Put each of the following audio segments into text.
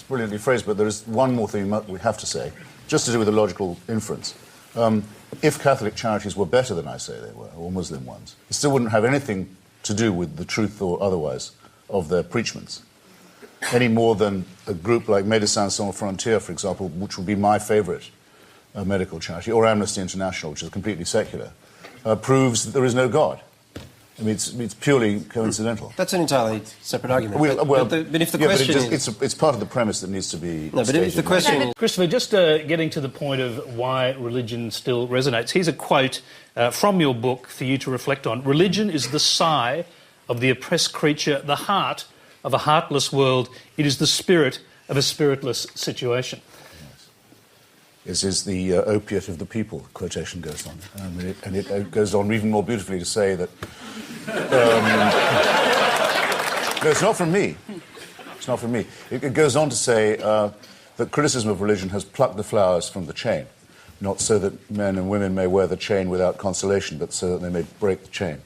brilliantly phrased, but there is one more thing we have to say, just to do with the logical inference. If Catholic charities were better than I say they were, or Muslim ones, it still wouldn't have anything to do with the truth or otherwise of their preachments, any more than a group like Médecins Sans Frontières, for example, which would be my favourite medical charity, or Amnesty International, which is completely secular, proves that there is no God. I mean, it's purely coincidental. That's an entirely separate argument. But if the question it's part of the premise that needs to be No, but if the question is... Christopher, just getting to the point of why religion still resonates, here's a quote from your book for you to reflect on. Religion is the sigh of the oppressed creature, the heart of a heartless world. It is the spirit of a spiritless situation. This is the opiate of the people, quotation goes on. And it goes on even more beautifully to say that... no, it's not from me. It's not from me. It goes on to say that criticism of religion has plucked the flowers from the chain, not so that men and women may wear the chain without consolation, but so that they may break the chain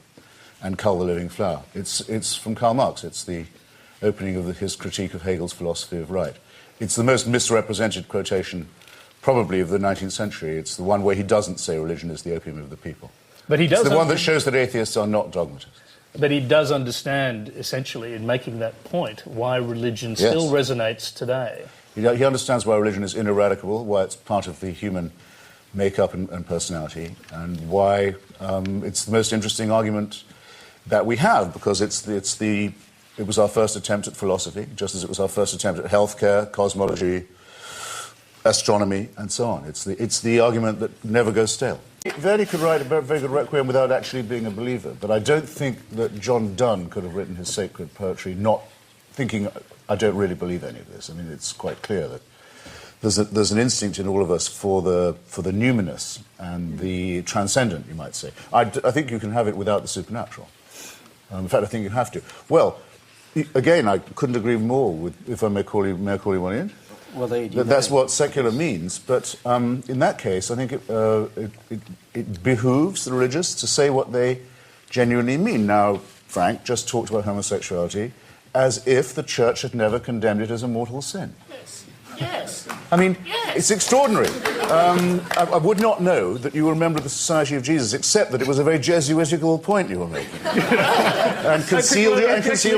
and cull the living flower. It's from Karl Marx. It's the opening of his critique of Hegel's philosophy of right. It's the most misrepresented quotation probably of the 19th century. It's the one where he doesn't say religion is the opium of the people. But he does. It's the one that shows that atheists are not dogmatists. But he does understand, essentially, in making that point, why religion still resonates today. He understands why religion is ineradicable, why it's part of the human makeup and personality, and why it's the most interesting argument that we have, because it was our first attempt at philosophy, just as it was our first attempt at healthcare, cosmology, astronomy, and so on. It's the argument that never goes stale. Verdi could write a very good requiem without actually being a believer, but I don't think that John Donne could have written his sacred poetry not thinking, I don't really believe any of this. I mean, it's quite clear that there's an instinct in all of us for the numinous and the transcendent, you might say. I think you can have it without the supernatural. In fact, I think you have to. Well, again, I couldn't agree more with, if I may call you one in. Well, that's what secular means, but in that case, I think it behooves the religious to say what they genuinely mean. Now, Frank just talked about homosexuality as if the Church had never condemned it as a mortal sin. Yes. Yes. I mean, it's extraordinary. I would not know that you were a member of the Society of Jesus, except that it was a very Jesuitical point you were making. and concealed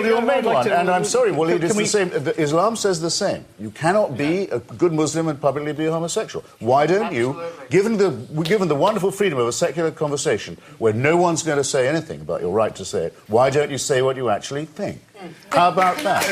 your main one. And I'm sorry, well, it is the same. Islam says the same. You cannot be a good Muslim and publicly be a homosexual. Why don't you, given the wonderful freedom of a secular conversation, where no one's going to say anything about your right to say it, why don't you say what you actually think? How about that?